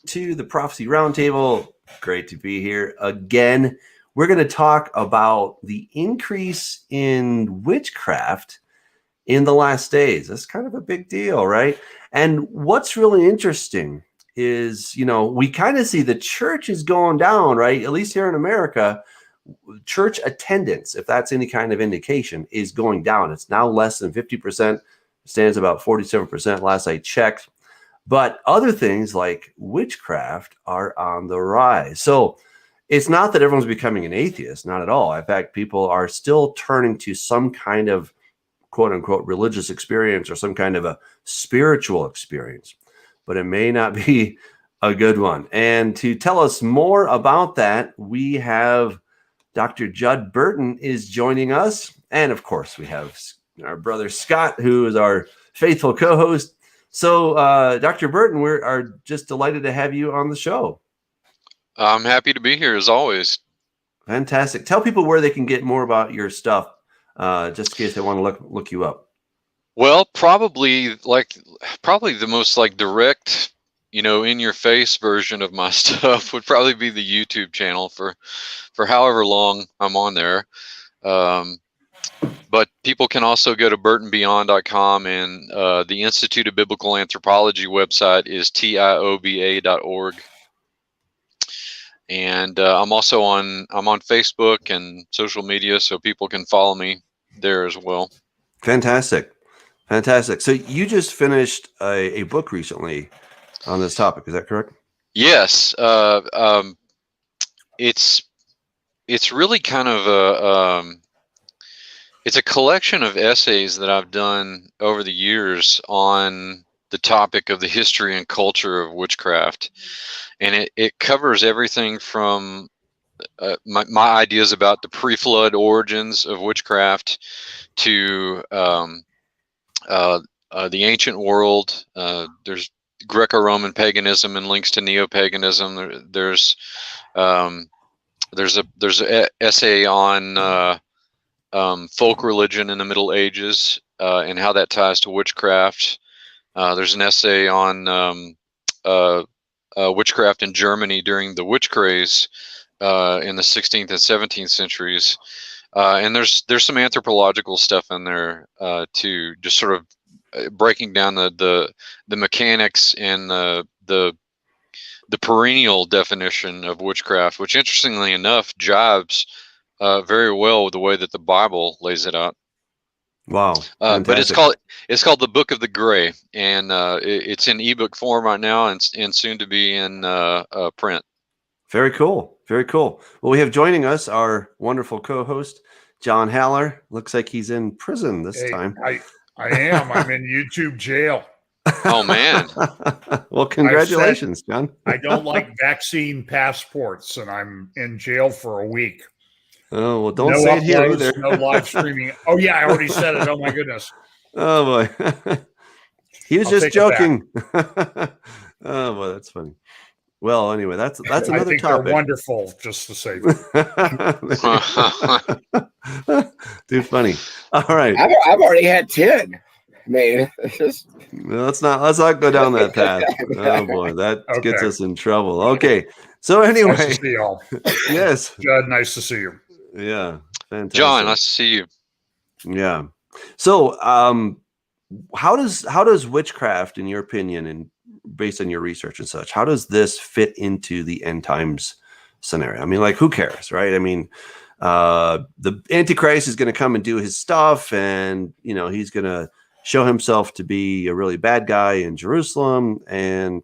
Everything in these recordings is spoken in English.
to the Prophecy Roundtable. Great to be here again. We're going to talk about the increase in witchcraft in the last days. That's kind of a big deal, right? And what's really interesting is, we kind of see the church is going down, right? At least here in America, church attendance, if that's any kind of indication, is going down. It's now less than 50%, stands about 47% last I checked. But other things like witchcraft are on the rise. So it's not that everyone's becoming an atheist, not at all. In fact, people are still turning to some kind of quote unquote religious experience or some kind of a spiritual experience, but it may not be a good one. And to tell us more about that, we have Dr. Judd Burton is joining us. And of course, we have our brother Scott, who is our faithful co-host. So, Dr. Burton, we are just delighted to have you on the show. I'm happy to be here as always. Fantastic. Tell people where they can get more about your stuff, just in case they want to look you up. Well, probably the most direct, in your face version of my stuff would probably be the YouTube channel for however long I'm on there. But people can also go to burtonbeyond.com, and the Institute of Biblical Anthropology website is tioba.org. And I'm also on Facebook and social media, so people can follow me there as well. Fantastic. So you just finished a book recently on this topic, is that correct? Yes. It's really kind of it's a collection of essays that I've done over the years on the topic of the history and culture of witchcraft. And it covers everything from my ideas about the pre-flood origins of witchcraft to the ancient world. There's Greco-Roman paganism and links to neo-paganism. There's an essay on folk religion in the Middle Ages and how that ties to witchcraft. There's an essay on witchcraft in Germany during the witch craze in the 16th and 17th centuries. And there's some anthropological stuff in there too, just sort of breaking down the mechanics and the perennial definition of witchcraft, which interestingly enough jives very well with the way that the Bible lays it out. Wow! But it's called The Book of the Gray, and it's in ebook form right now, and soon to be in print. Very cool. Well, we have joining us our wonderful co-host John Haller. Looks like he's in prison this time. I am. I'm in YouTube jail. Oh man! Well, congratulations, John. I don't like vaccine passports, and I'm in jail for a week. Oh, well, don't say it here either. No live streaming. Oh, yeah, I already said it. Oh, my goodness. Oh, boy. He was just joking. Oh, boy, that's funny. Well, anyway, that's another topic. They're wonderful, just to say. Too funny. All right. I've already had 10. Man, let's not go down that path. Oh, boy, that gets us in trouble. Okay. So anyway. Nice to see y'all. Yes. Judd, nice to see you. Yeah, fantastic. John, nice to see you. Yeah. So, how does witchcraft, in your opinion, and based on your research and such, how does this fit into the end times scenario? I mean, who cares, right? I mean, the Antichrist is going to come and do his stuff, and he's going to show himself to be a really bad guy in Jerusalem, and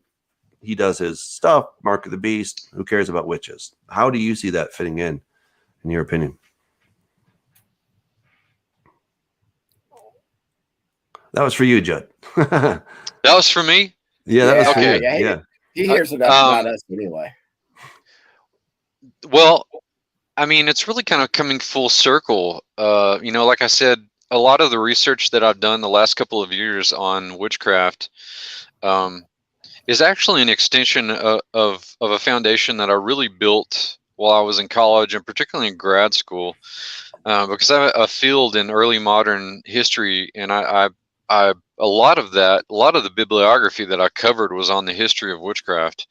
he does his stuff. Mark of the beast. Who cares about witches? How do you see that fitting in your opinion? That was for you, Judd. That was for me? Yeah, that was for you. Yeah. He hears about us anyway. Well, I mean, it's really kind of coming full circle. Like I said, a lot of the research that I've done the last couple of years on witchcraft is actually an extension of a foundation that I really built while I was in college, and particularly in grad school, because I have a field in early modern history, and I a lot of the bibliography that I covered was on the history of witchcraft,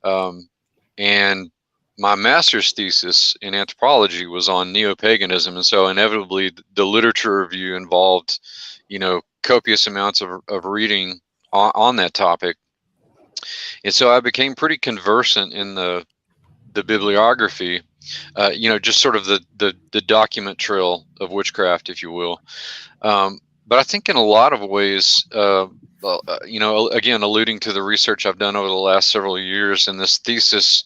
and my master's thesis in anthropology was on neo-paganism, and so inevitably the literature review involved, copious amounts of reading on that topic, and so I became pretty conversant in the bibliography, just sort of the document trail of witchcraft, if you will. But I think in a lot of ways, again, alluding to the research I've done over the last several years and this thesis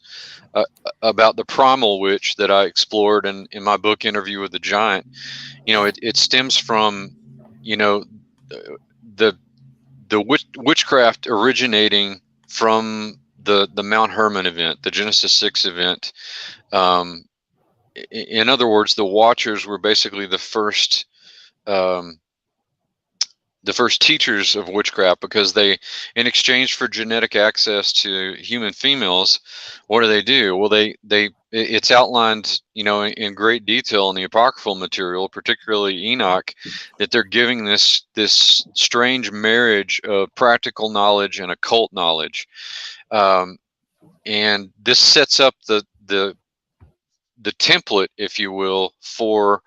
about the primal witch that I explored in my book, Interview with the Giant, it stems from, the witchcraft originating from the Mount Hermon event, the Genesis 6 event. In other words, the Watchers were basically the first teachers of witchcraft, because they, in exchange for genetic access to human females, what do? Well, it's outlined, in great detail in the apocryphal material, particularly Enoch, that they're giving this strange marriage of practical knowledge and occult knowledge, and this sets up the template, if you will, for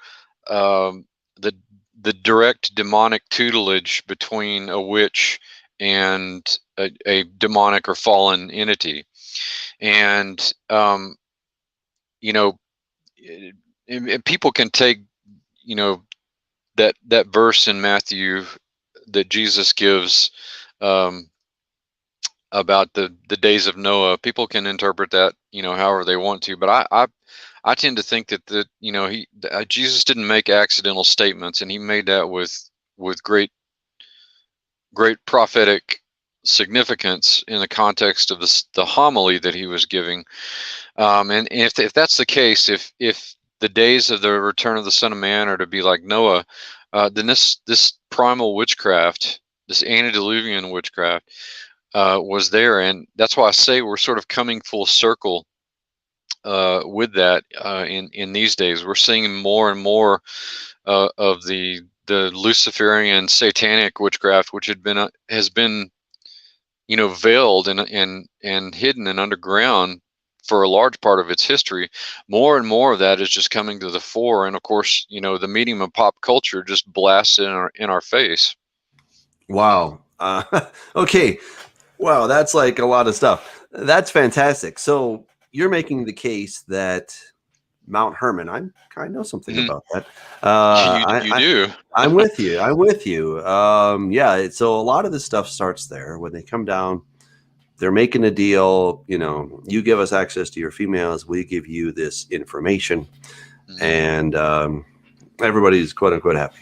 the direct demonic tutelage between a witch and a demonic or fallen entity. And people can take that verse in Matthew that Jesus gives about the days of Noah. People can interpret that however they want to, but I tend to think that Jesus didn't make accidental statements, and he made that with great prophetic significance in the context of the homily that he was giving. And if that's the case, if the days of the return of the Son of Man are to be like Noah, then this primal witchcraft, this antediluvian witchcraft, was there, and that's why I say we're sort of coming full circle with that in these days. We're seeing more and more of the Luciferian satanic witchcraft, which has been veiled and hidden and underground for a large part of its history. More and more of that is just coming to the fore, and of course, the medium of pop culture just blasts it in our face. Wow. Okay. Wow, that's like a lot of stuff. That's fantastic. So you're making the case that Mount Hermon, I know something about that. You do. I'm with you. I'm with you. Yeah. So a lot of this stuff starts there. When they come down, they're making a deal. You give us access to your females, we give you this information, and everybody's quote unquote happy.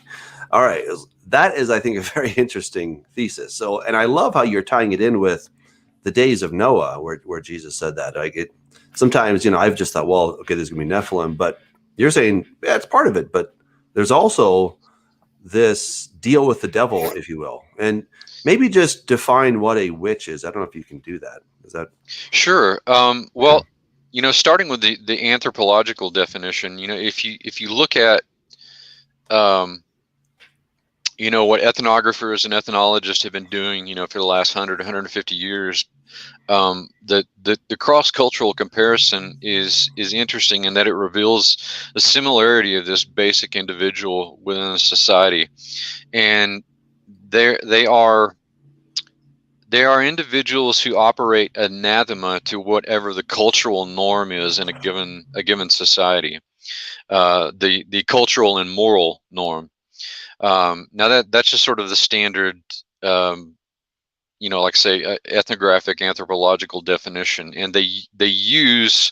All right. That is, I think, a very interesting thesis. So, and I love how you're tying it in with the days of Noah, where Jesus said that. Sometimes, I've just thought, well, okay, there's going to be Nephilim, but you're saying, yeah, it's part of it. But there's also this deal with the devil, if you will. And maybe just define what a witch is. I don't know if you can do that. Is that? Sure. Well, starting with the anthropological definition, if you look at, what ethnographers and ethnologists have been doing, for the last 100, 150 years, the cross-cultural comparison is interesting in that it reveals the similarity of this basic individual within a society, and they are individuals who operate anathema to whatever the cultural norm is in a given society, the cultural and moral norm. Now that's just sort of the standard, like say ethnographic anthropological definition, and they use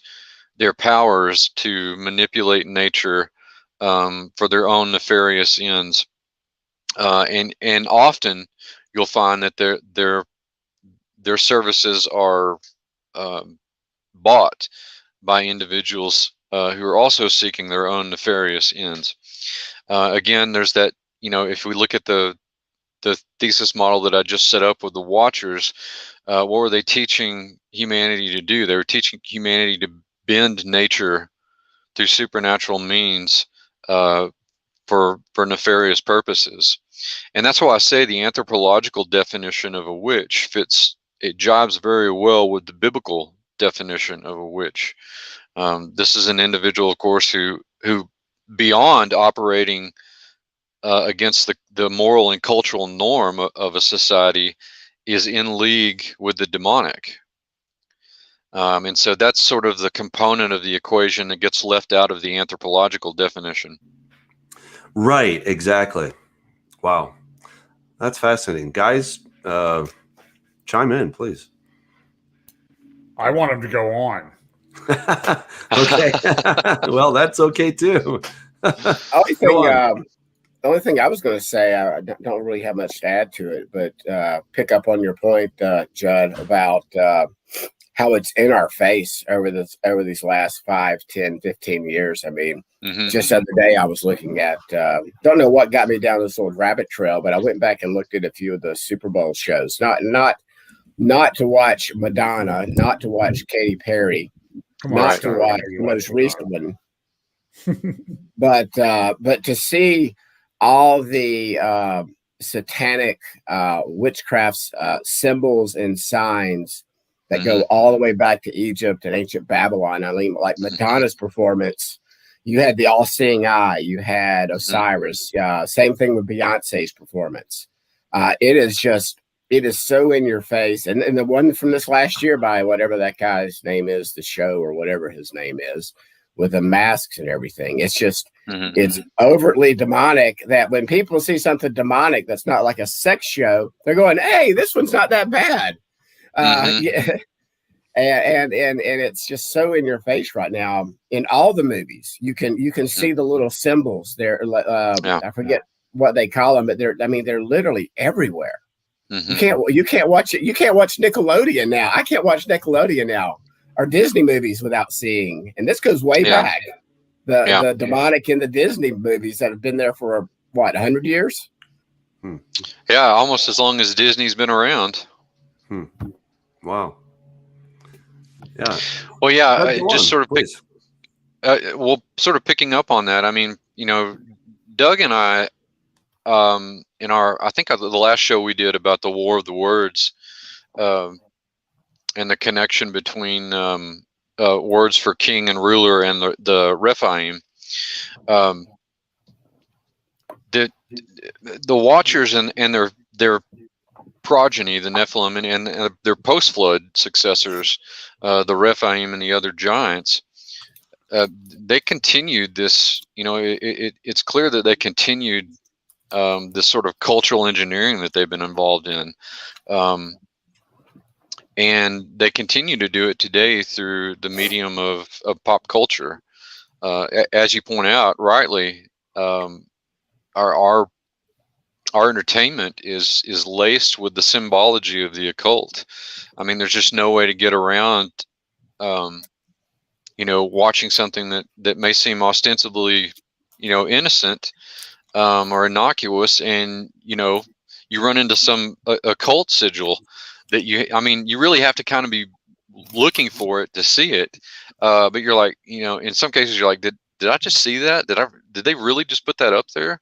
their powers to manipulate nature for their own nefarious ends, and often you'll find that their services are bought by individuals who are also seeking their own nefarious ends. Again, there's that. If we look at the thesis model that I just set up with the Watchers, what were they teaching humanity to do? They were teaching humanity to bend nature through supernatural means for nefarious purposes. And that's why I say the anthropological definition of a witch it jives very well with the biblical definition of a witch. This is an individual, of course, who beyond operating against the moral and cultural norm of a society is in league with the demonic. And so that's sort of the component of the equation that gets left out of the anthropological definition. Right, exactly. Wow. That's fascinating. Guys, chime in, please. I want him to go on. Okay. Well, that's okay too. The only thing I was going to say, I don't really have much to add to it, but pick up on your point, Judd, about how it's in our face over these last 5, 10, 15 years. I mean, just the other day I was looking at, don't know what got me down this old rabbit trail, but I went back and looked at a few of the Super Bowl shows, not to watch Madonna, not to watch Katy Perry, not to watch the most recent one, but to see all the satanic witchcraft symbols and signs that go all the way back to Egypt and ancient Babylon. I mean, like Madonna's performance, you had the all-seeing eye, you had Osiris. Same thing with Beyonce's performance. It is so in your face. And the one from this last year by whatever that guy's name is, the show or whatever his name is, with the masks and everything. It's just, it's overtly demonic that when people see something demonic that's not like a sex show, they're going, hey, this one's not that bad. Yeah. And it's just so in your face right now in all the movies. You can see the little symbols there. I forget what they call them, but they're literally everywhere. You can't watch it. You can't watch Nickelodeon now. I can't watch Nickelodeon now or Disney movies without seeing. And this goes way back. The demonic in the Disney movies that have been there for what, 100 years? Yeah, almost as long as Disney's been around. Wow. Yeah. Well, yeah, just sort of sort of picking up on that. I mean, Doug and I, I think the last show we did about the War of the Words, and the connection between words for king and ruler and the Rephaim, the Watchers and their progeny, the Nephilim, and their post-flood successors, the Rephaim and the other giants, they continued this. It's clear that they continued this sort of cultural engineering that they've been involved in, and they continue to do it today through the medium of pop culture. As you point out rightly, our entertainment is laced with the symbology of the occult. I mean, there's just no way to get around, watching something that may seem ostensibly, innocent, or innocuous, and you run into some occult sigil that you really have to kind of be looking for it to see it. But you're like, in some cases you're like, did I just see that? Did they really just put that up there?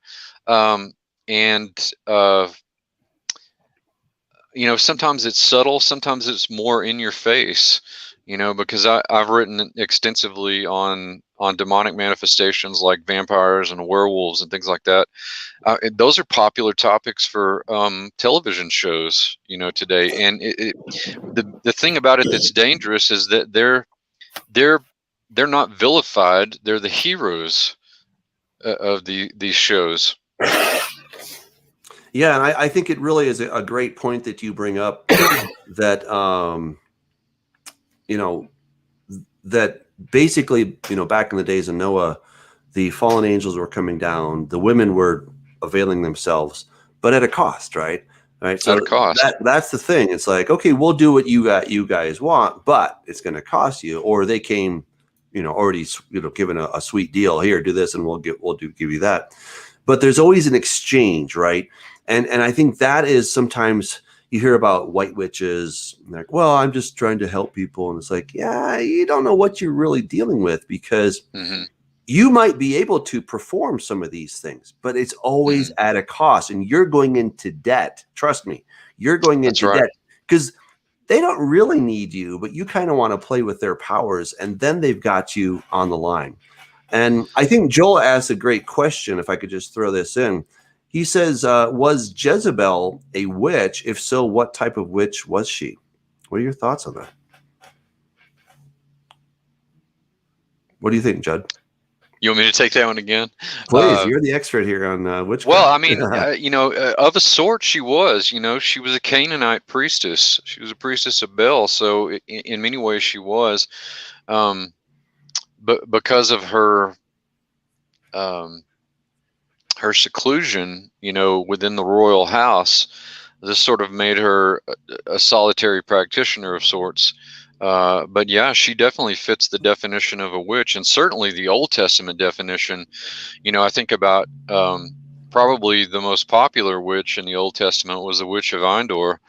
Sometimes it's subtle, sometimes it's more in your face, because I've written extensively on demonic manifestations like vampires and werewolves and things like that. Those are popular topics for television shows, today. And the thing about it that's dangerous is that they're not vilified. They're the heroes of these shows. Yeah, and I think it really is a great point that you bring up that that basically, back in the days of Noah, the fallen angels were coming down, the women were availing themselves, but at a cost, right? So at a cost. That's the thing. It's like, okay, we'll do what you guys want, but it's going to cost you. Or they came, already, given a sweet deal. Here, do this, and we'll give you that. But there's always an exchange, right? And I think that is sometimes you hear about white witches, and they're like, well, I'm just trying to help people. And it's like, yeah, you don't know what you're really dealing with, because you might be able to perform some of these things, but it's always at a cost, and you're going into debt. Trust me, you're going into debt because they don't really need you, but you kind of want to play with their powers, and then they've got you on the line. And I think Joel asked a great question, if I could just throw this in. He says, was Jezebel a witch? If so, what type of witch was she? What are your thoughts on that? What do you think, Judd? You want me to take that one again? Please, you're the expert here on witchcraft. Well, I mean, of a sort, she was. She was a Canaanite priestess. She was a priestess of Baal. So in many ways, she was. But because of her her seclusion, within the royal house, this sort of made her a solitary practitioner of sorts. But yeah, she definitely fits the definition of a witch, and certainly the Old Testament definition. I think about probably the most popular witch in the Old Testament was the witch of Endor,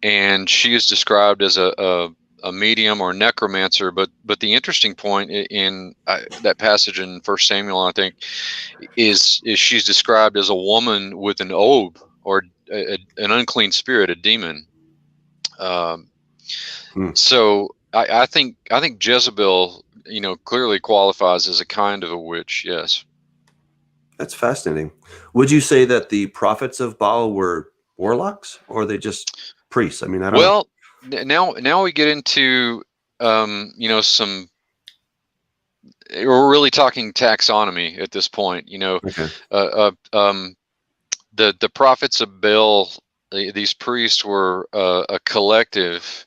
and she is described as a medium or necromancer. But the interesting point in that passage in 1 Samuel, I think, is she's described as a woman with an obe, or an unclean spirit, a demon. So I think Jezebel, clearly qualifies as a kind of a witch. Yes. That's fascinating. Would you say that the prophets of Baal were warlocks, or are they just priests? I mean, I don't know. Now we get into, some, we're really talking taxonomy at this point, Okay. The prophets of Baal, these priests were a collective,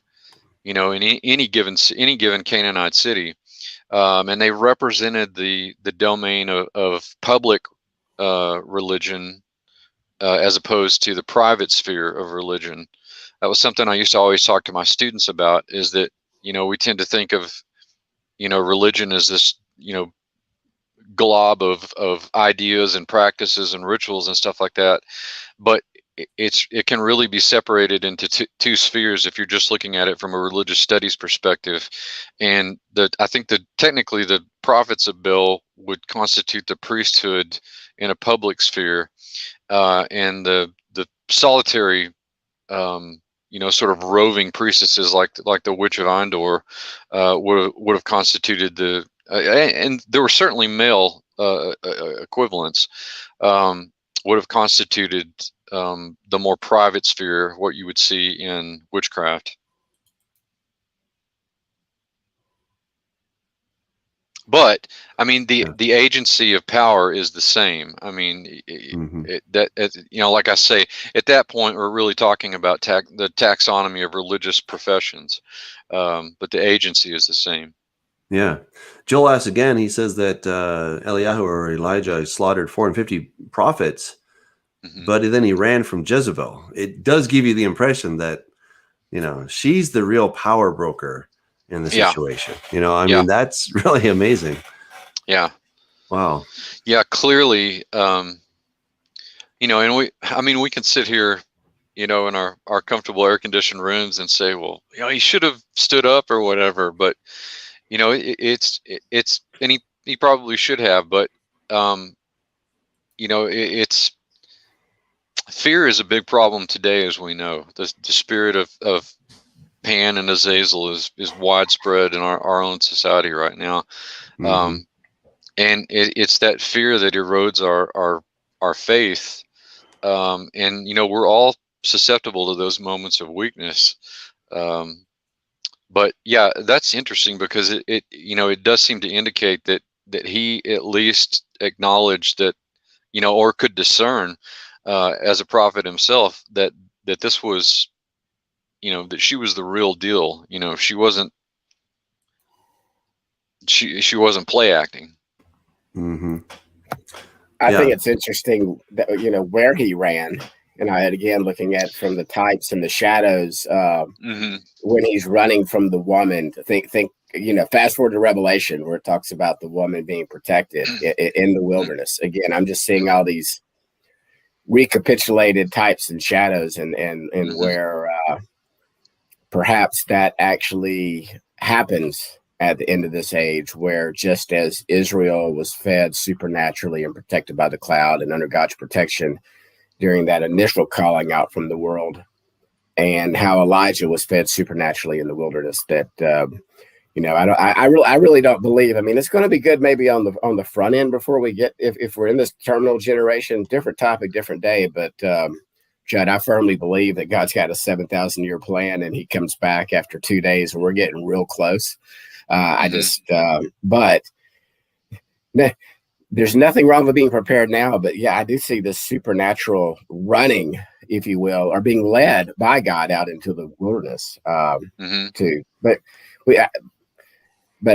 in any given Canaanite city, and they represented the domain of public religion, as opposed to the private sphere of religion. That was something I used to always talk to my students about, is that, we tend to think of, religion as this, glob of ideas and practices and rituals and stuff like that. But it can really be separated into two spheres if you're just looking at it from a religious studies perspective. And I think that technically the prophets of Baal would constitute the priesthood in a public sphere, and the solitary, sort of roving priestesses like the witch of Endor would have constituted the, and there were certainly male equivalents, would have constituted the more private sphere, what you would see in witchcraft. But I mean, the agency of power is the same. I mean, like I say, at that point, we're really talking about the taxonomy of religious professions, but the agency is the same. Yeah. Joel asks again, he says that Eliyahu or Elijah slaughtered 450 prophets, but then he ran from Jezebel. It does give you the impression that, she's the real power broker in the situation. I mean, that's really amazing. Yeah. Wow. Yeah, clearly, and we can sit here, in our comfortable air conditioned rooms and say, well, he should have stood up or whatever, but it's and he probably should have, but it's, fear is a big problem today, as we know. The spirit of Pan and Azazel is widespread in our own society right now. And it's that fear that erodes our faith. And we're all susceptible to those moments of weakness. But yeah, that's interesting, because it does seem to indicate that he at least acknowledged that, or could discern, as a prophet himself, that this was, that she was the real deal. She wasn't play acting. I think it's interesting that, where he ran. And I had, again, looking at from the types and the shadows, when he's running from the woman, think, fast forward to Revelation, where it talks about the woman being protected in the wilderness. Again, I'm just seeing all these recapitulated types and shadows, and where perhaps that actually happens at the end of this age, where just as Israel was fed supernaturally and protected by the cloud and under God's protection during that initial calling out from the world, and how Elijah was fed supernaturally in the wilderness, that I really don't believe. I mean, it's going to be good maybe on the front end before we get, if we're in this terminal generation. Different topic, different day. But Judd, I firmly believe that God's got a 7,000-year plan, and He comes back after 2 days, and we're getting real close. But there's nothing wrong with being prepared now. But yeah, I do see this supernatural running, if you will, or being led by God out into the wilderness too. But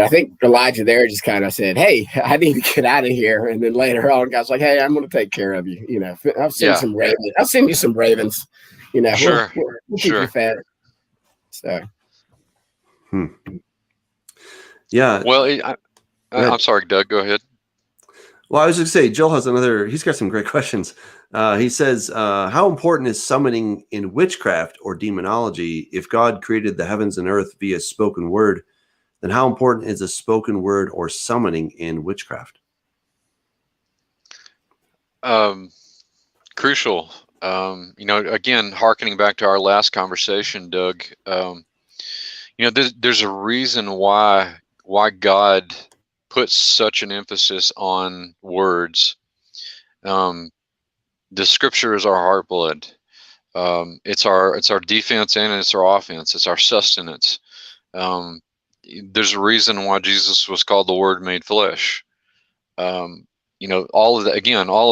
I think Elijah there just kind of said, "Hey, I need to get out of here." And then later on, God's like, "Hey, I'm going to take care of you. You know, I'll send some ravens. I'll send you some ravens. You know, sure, we'll keep you fed." So, yeah. Well, I'm sorry, Doug. Go ahead. Well, I was just say, Joel has he's got some great questions. He says, how important is summoning in witchcraft or demonology? If God created the heavens and earth via spoken word, then how important is a spoken word or summoning in witchcraft? Crucial. Again, hearkening back to our last conversation, Doug, there's a reason why God puts such an emphasis on words. The scripture is our heart blood. It's our defense and it's our offense. It's our sustenance. There's a reason why Jesus was called the Word made flesh. All of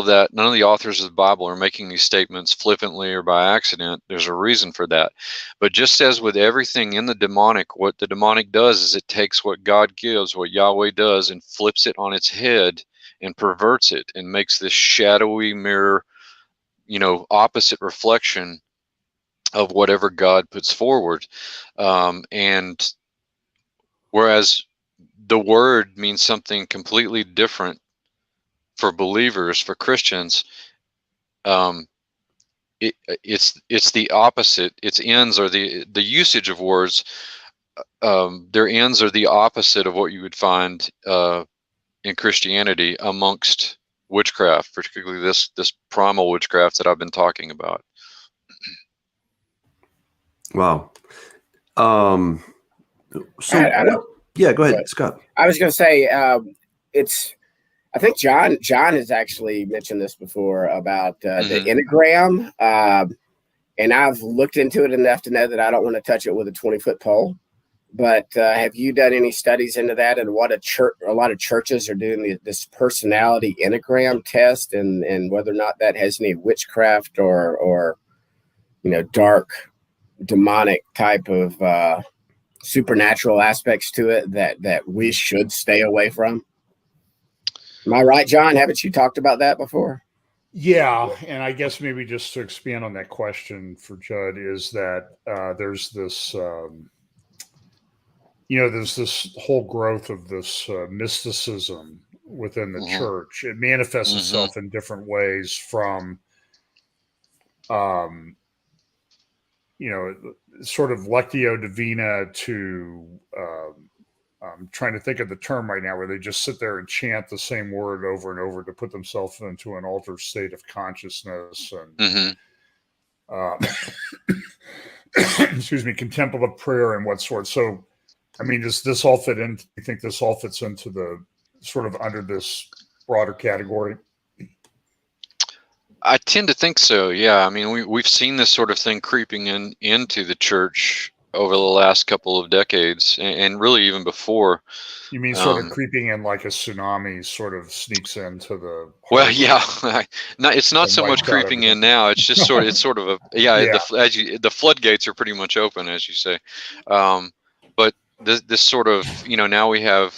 that, none of the authors of the Bible are making these statements flippantly or by accident. There's a reason for that. But just as with everything in the demonic, what the demonic does is it takes what God gives, what Yahweh does, and flips it on its head and perverts it and makes this shadowy mirror, opposite reflection of whatever God puts forward. And whereas the word means something completely different for believers, for Christians, it's the opposite. Its ends are the usage of words. Their ends are the opposite of what you would find in Christianity amongst witchcraft, particularly this primal witchcraft that I've been talking about. Wow. Yeah, go ahead, Scott. I was going to say, I think John has actually mentioned this before about the Enneagram, and I've looked into it enough to know that I don't want to touch it with a 20-foot pole. But have you done any studies into that, and what a lot of churches are doing this personality Enneagram test, and whether or not that has any witchcraft or dark demonic type of supernatural aspects to it that we should stay away from? Am I right, John? Haven't you talked about that before? Yeah, and I guess maybe just to expand on that question for Judd is that there's this, there's this whole growth of this mysticism within the church. It manifests itself in different ways, from, sort of Lectio Divina to I'm trying to think of the term right now, where they just sit there and chant the same word over and over to put themselves into an altered state of consciousness, and excuse me, contemplative prayer and what sort. So, I mean, does this all fit in? Do you think this all fits into the sort of under this broader category? I tend to think so. Yeah. I mean, we've seen this sort of thing creeping into the church over the last couple of decades, and really even before. You mean sort of creeping in like a tsunami sort of sneaks into the... Well, yeah. No, it's not so much creeping in now. It's just sort of the floodgates are pretty much open, as you say. But this sort of, now we have,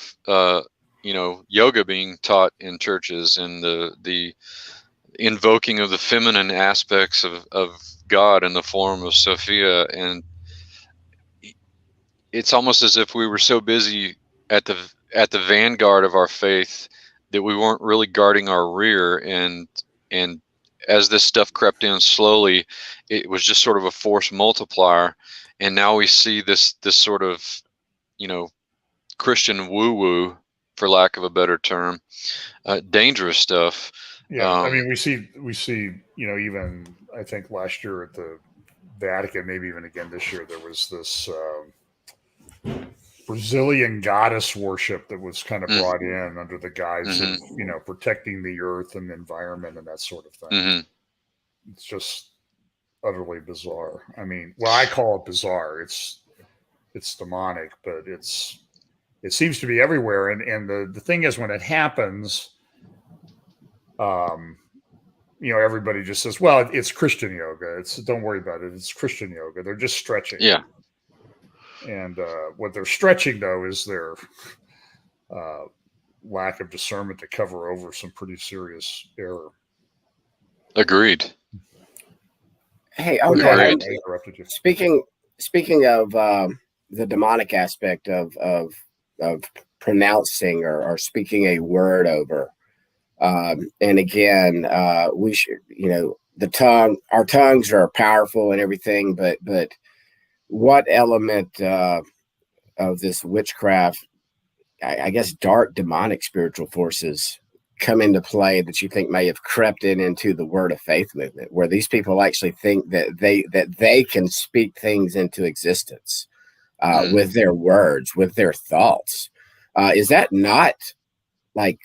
yoga being taught in churches, and the invoking of the feminine aspects of God in the form of Sophia. And it's almost as if we were so busy at the vanguard of our faith that we weren't really guarding our rear. And as this stuff crept in slowly, it was just sort of a force multiplier. And now we see this sort of, Christian woo-woo, for lack of a better term, dangerous stuff. Yeah, I mean, we see, even I think last year at the Vatican, maybe even again this year, there was this Brazilian goddess worship that was kind of brought in under the guise of, protecting the earth and the environment and that sort of thing. It's just utterly bizarre. I mean, well, I call it bizarre. It's demonic, but it seems to be everywhere. And the thing is, when it happens, everybody just says, well, it's Christian yoga. Don't worry about it. It's Christian yoga. They're just stretching. Yeah. And what they're stretching, though, is their lack of discernment to cover over some pretty serious error. Agreed. Hey, okay. I interrupted you. Speaking of the demonic aspect of pronouncing or speaking a word over, and again, we should, our tongues are powerful and everything, but what element of this witchcraft, I guess, dark demonic spiritual forces come into play that you think may have crept into the Word of Faith movement, where these people actually think that they can speak things into existence with their words, with their thoughts? Is that not like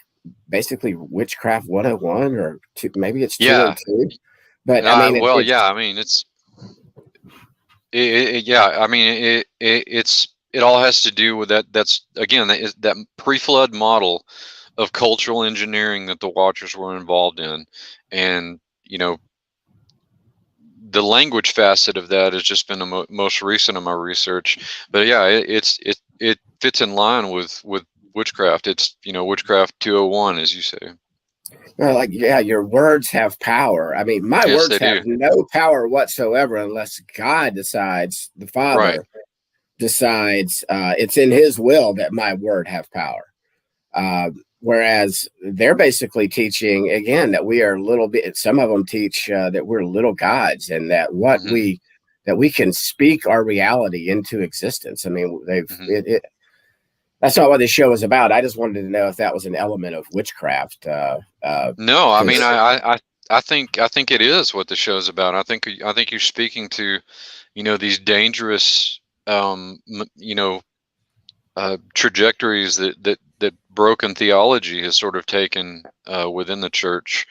basically witchcraft 101 or maybe it's 202? But I mean, it all has to do with that. That's again, that pre-flood model of cultural engineering that the Watchers were involved in, and the language facet of that has just been the most recent of my research. But yeah, it fits in line with witchcraft. It's witchcraft 201, as you say. Well, your words have power. I mean, my words have no power whatsoever unless God decides, the Father decides it's in His will that my word have power. Whereas they're basically teaching, again, that we are some of them teach that we're little gods, and that that we can speak our reality into existence. I mean, that's not what this show is about. I just wanted to know if that was an element of witchcraft. No, I mean, I think it is what the show's about. I think you're speaking to, these dangerous, trajectories that broken theology has sort of taken within the church,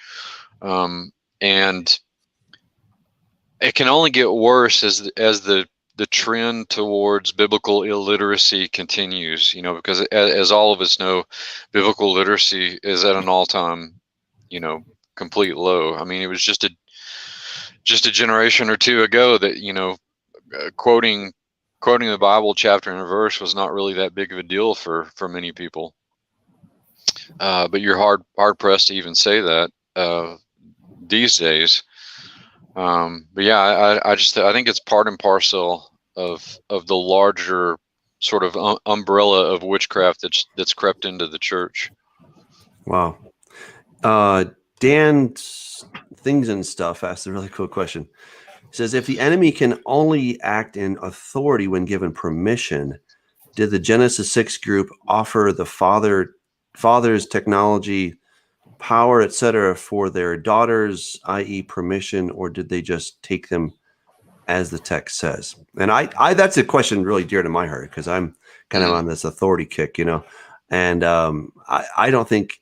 and it can only get worse as the trend towards biblical illiteracy continues. Because as all of us know, biblical literacy is at an all-time, complete low. I mean, it was just a generation or two ago that quoting the Bible chapter and verse was not really that big of a deal for many people. But you're hard pressed to even say that these days. But yeah, I think it's part and parcel of the larger sort of umbrella of witchcraft that's crept into the church. Wow. Dan Things and Stuff asked a really cool question. He says, if the enemy can only act in authority when given permission, did the Genesis 6 group offer the father's technology, power, etc., for their daughters, i.e. permission, or did they just take them as the text says? And I that's a question really dear to my heart, because I'm kind of on this authority kick, and I don't think,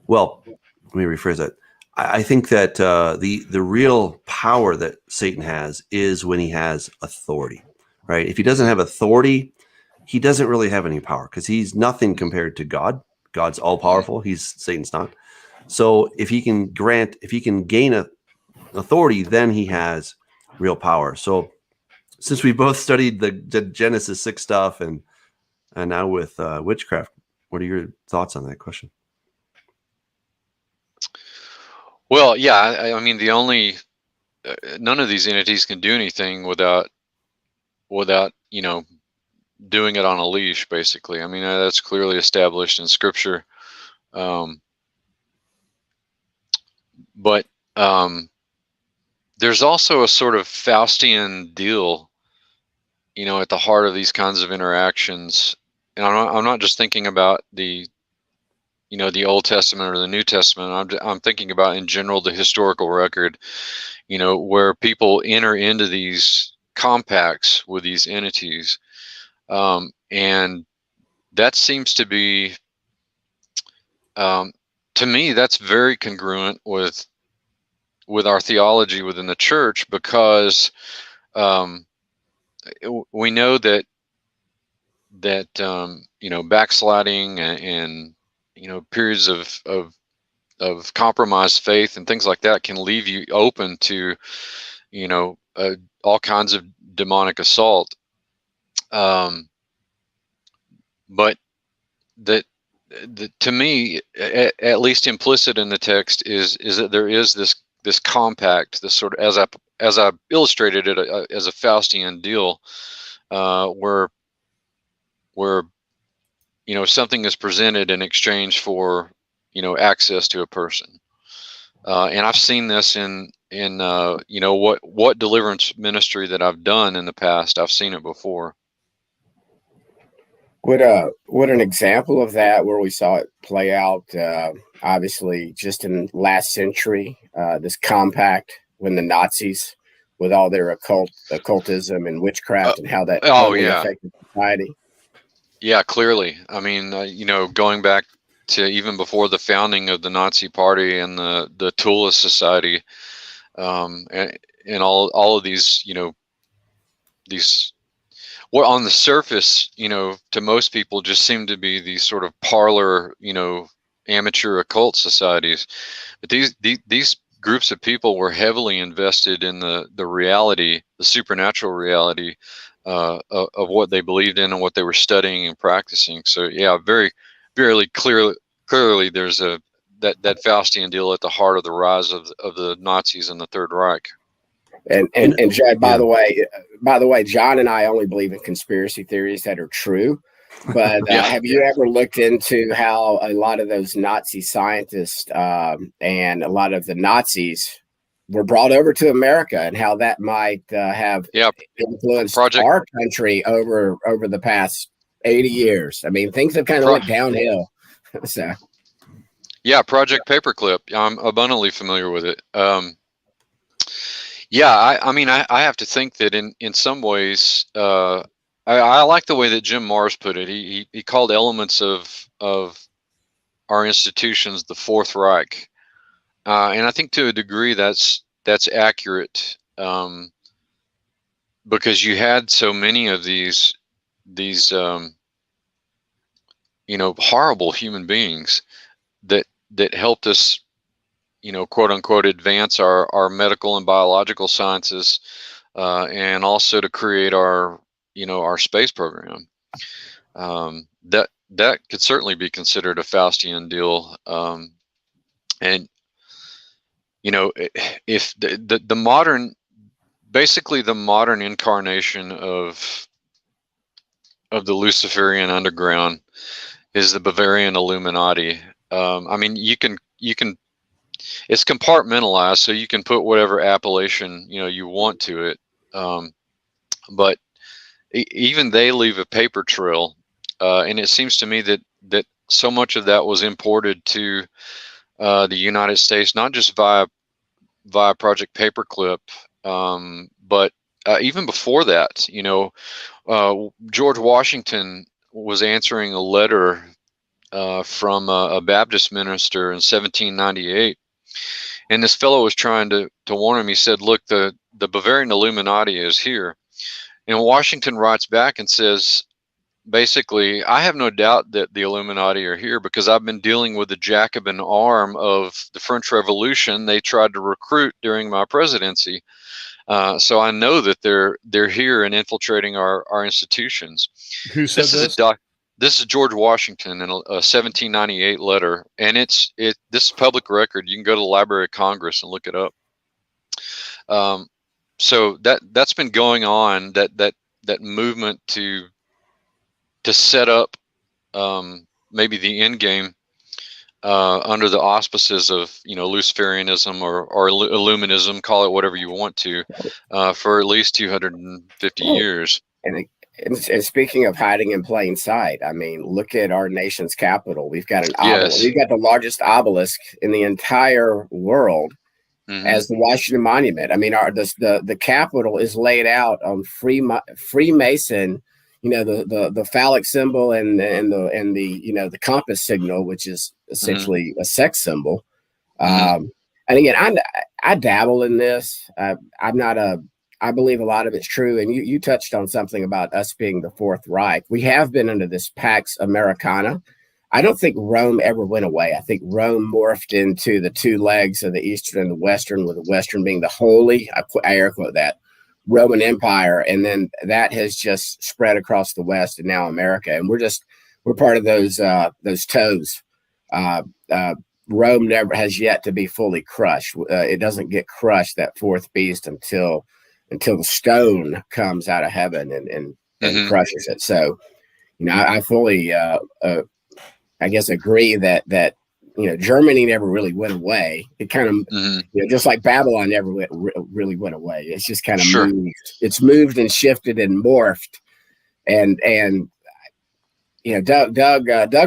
well, let me rephrase that. I think that the real power that Satan has is when he has authority, right? If he doesn't have authority, he doesn't really have any power, because he's nothing compared to God. God's all powerful. Satan's not. So if he can gain authority, then he has real power. So since we both studied the Genesis 6 stuff and now with witchcraft, what are your thoughts on that question? Well, yeah, I mean, none of these entities can do anything without doing it on a leash, basically. I mean, that's clearly established in Scripture. But there's also a sort of Faustian deal, at the heart of these kinds of interactions, and I'm not just thinking about the the Old Testament or the New Testament. I'm thinking about in general the historical record, where people enter into these compacts with these entities, and that seems to be, to me, that's very congruent with our theology within the church, because we know that backsliding and periods of compromised faith and things like that can leave you open to all kinds of demonic assault, but that to me, at least implicit in the text, is that there is this compact, this sort of, as I illustrated it, as a Faustian deal, where something is presented in exchange for access to a person, and I've seen this in what deliverance ministry that I've done in the past. I've seen it before. Would an example of that where we saw it play out, obviously just in last century, this compact when the Nazis, with all their occultism and witchcraft, and how that totally affected society? Yeah, clearly. I mean, going back to even before the founding of the Nazi Party and the Tula Society, and all of these, these, what on the surface, to most people just seem to be these sort of parlor, amateur occult societies. But these groups of people were heavily invested in the reality, the supernatural reality of what they believed in and what they were studying and practicing. So yeah, very, very clearly there's that Faustian deal at the heart of the rise of the Nazis and the Third Reich. And Jed, by the way, John and I only believe in conspiracy theories that are true. But have you ever looked into how a lot of those Nazi scientists and a lot of the Nazis were brought over to America, and how that might have influenced our country over the past 80 years? I mean, things have kind of went downhill. So, yeah, Project Paperclip. I'm abundantly familiar with it. Yeah, I mean, I have to think that in some ways, I like the way that Jim Marrs put it. He called elements of our institutions the Fourth Reich, and I think to a degree that's accurate, because you had so many of these horrible human beings that helped us, quote unquote, advance our medical and biological sciences, and also to create our space program. That could certainly be considered a Faustian deal. And if the modern, basically the modern incarnation of the Luciferian underground is the Bavarian Illuminati. I mean, you can it's compartmentalized, so you can put whatever appellation you want to it, but even they leave a paper trail, and it seems to me that so much of that was imported to the United States, not just via Project Paperclip, but even before that. George Washington was answering a letter from a Baptist minister in 1798. And this fellow was trying to warn him. He said, look, the Bavarian Illuminati is here. And Washington writes back and says, basically, I have no doubt that the Illuminati are here because I've been dealing with the Jacobin arm of the French Revolution. They tried to recruit during my presidency. So I know that they're here and infiltrating our institutions. Who said this? This is George Washington in a 1798 letter, and this is public record. You can go to the Library of Congress and look it up. So that's been going on. That movement to set up maybe the end game under the auspices of Luciferianism or Illuminism, call it whatever you want to, for at least 250 years. And speaking of hiding in plain sight, I mean, look at our nation's capital. We've got an obelisk. Yes. We've got the largest obelisk in the entire world as the Washington Monument. I mean, the Capitol is laid out on Freemason, the phallic symbol and the the compass signal, which is essentially a sex symbol. And again, I dabble in this. I believe a lot of it's true. And you touched on something about us being the Fourth Reich. We have been under this Pax Americana. I don't think Rome ever went away. I think Rome morphed into the two legs of the Eastern and the Western, with the Western being the holy, I air quote that, Roman Empire. And then that has just spread across the West and now America. And we're part of those toes. Rome never has yet to be fully crushed. It doesn't get crushed, that fourth beast, until the stone comes out of heaven and crushes it. So, I fully, I guess, agree that Germany never really went away. It kind of, just like Babylon never really went away. It's just kind of moved. It's moved and shifted and morphed. And Doug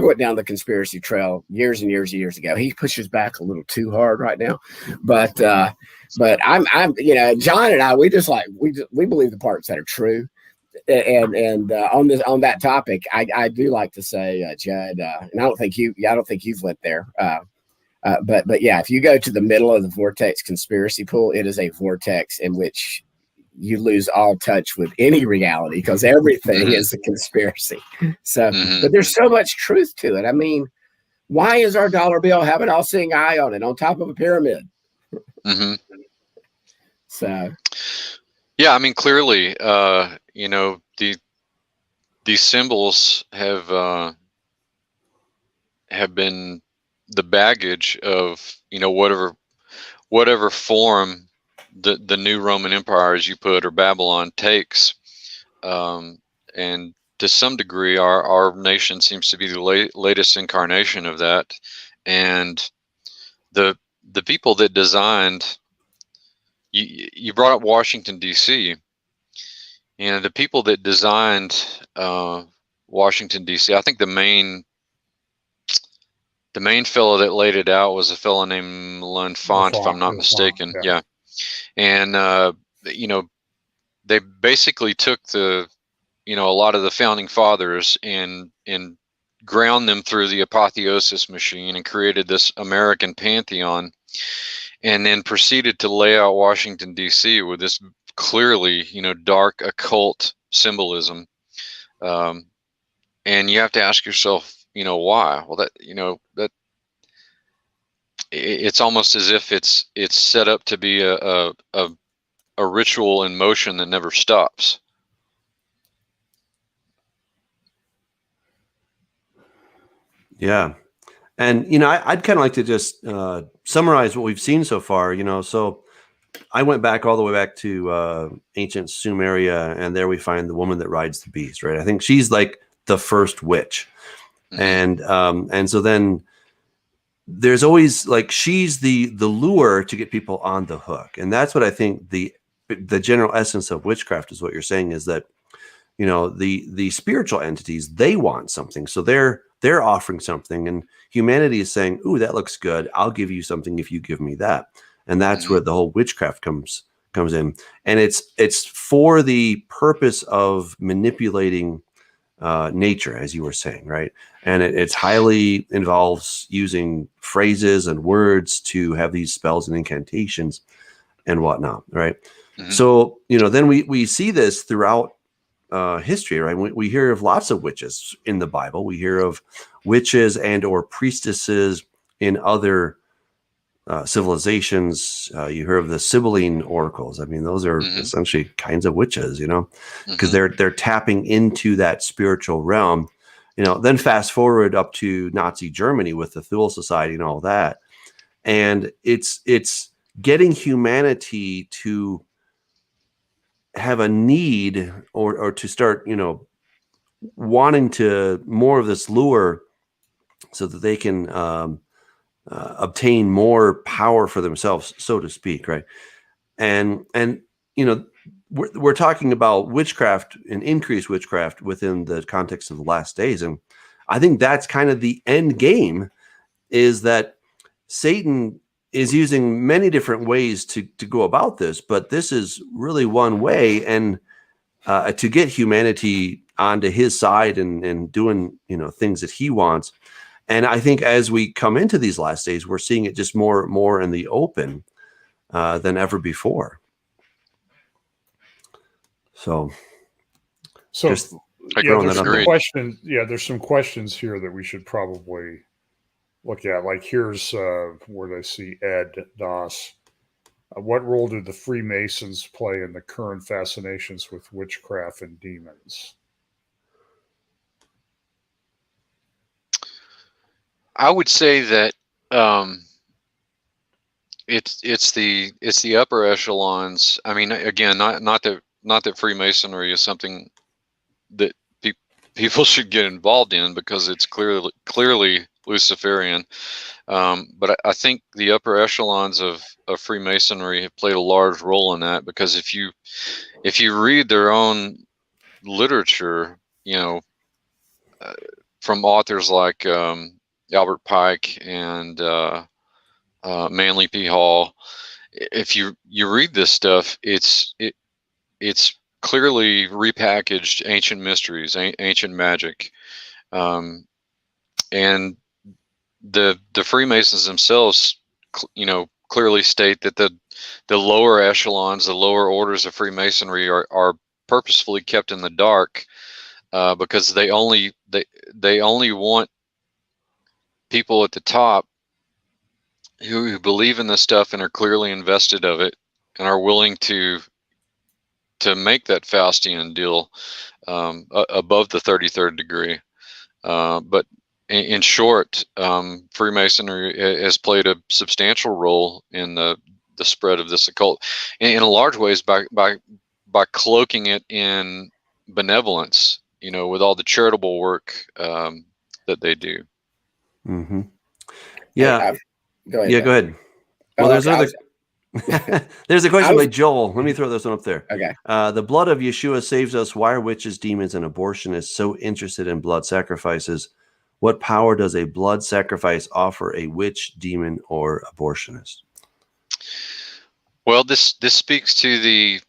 went down the conspiracy trail years and years and years ago. He pushes back a little too hard right now, but I'm John and I, we believe the parts that are true. And on that topic, I do like to say, Judd, and I don't think you've went there. But yeah, if you go to the middle of the vortex conspiracy pool, it is a vortex in which you lose all touch with any reality, because everything is a conspiracy. So, but there's so much truth to it. I mean, why is our dollar bill have an all-seeing eye on it on top of a pyramid? So, yeah, I mean, clearly, these symbols have been the baggage of whatever form the new Roman Empire, as you put, or Babylon, takes, and to some degree, our nation seems to be the latest incarnation of that. And the people that designed, you brought up Washington D.C. The people that designed Washington D.C., I think the main fellow that laid it out was a fellow named L'Enfant, if I'm not mistaken. Yeah. And they basically took a lot of the founding fathers and ground them through the apotheosis machine and created this American pantheon, and then proceeded to lay out Washington D.C. with this clearly dark occult symbolism, and you have to ask yourself, why? Well, that it's almost as if it's set up to be a ritual in motion that never stops. Yeah. And, I'd kind of like to just summarize what we've seen so far, so I went back all the way back to ancient Sumeria, and there we find the woman that rides the beast, right? I think she's like the first witch. And so then there's always, like, she's the lure to get people on the hook. And that's what I think the general essence of witchcraft is. What you're saying is that, the spiritual entities, they want something. So they're offering something, and humanity is saying, ooh, that looks good. I'll give you something if you give me that. And that's where the whole witchcraft comes in. And it's for the purpose of manipulating nature, as you were saying, right? And it's highly involves using phrases and words to have these spells and incantations and whatnot, right? So, then we see this throughout history, right? We hear of lots of witches in the Bible. We hear of witches and or priestesses in other civilizations. You hear of the Sibylline oracles. I mean, those are essentially kinds of witches, because they're tapping into that spiritual realm. Then fast forward up to Nazi Germany with the Thule Society and all that, and it's getting humanity to have a need or to start, wanting to more of this lure, so that they can obtain more power for themselves, so to speak, right? And we're talking about witchcraft and increased witchcraft within the context of the last days. And I think that's kind of the end game, is that Satan is using many different ways to go about this, but this is really one way, and to get humanity onto his side and doing, things that he wants. And I think as we come into these last days, we're seeing it just more in the open than ever before. So there's some questions here that we should probably look at. Like here's where I see Ed Doss. What role did the Freemasons play in the current fascinations with witchcraft and demons? I would say that it's the upper echelons. I mean, again, not that Freemasonry is something that people should get involved in, because it's clearly Luciferian. But I think the upper echelons of Freemasonry have played a large role in that, because if you read their own literature, from authors like Albert Pike and Manly P. Hall, if you read this stuff, it's clearly repackaged ancient mysteries, ancient magic, and the Freemasons themselves, clearly state that the lower echelons, the lower orders of Freemasonry are purposefully kept in the dark, because they only want people at the top who believe in this stuff and are clearly invested of it and are willing to make that Faustian deal above the 33rd degree. But in short, Freemasonry has played a substantial role in the spread of this occult, in a large ways by cloaking it in benevolence, with all the charitable work that they do. Mm-hmm. Yeah. Go ahead. Yeah, go ahead. Well, there's a question by Joel. Let me throw this one up there. Okay. The blood of Yeshua saves us. Why are witches, demons, and abortionists so interested in blood sacrifices? What power does a blood sacrifice offer a witch, demon, or abortionist? Well, this speaks to the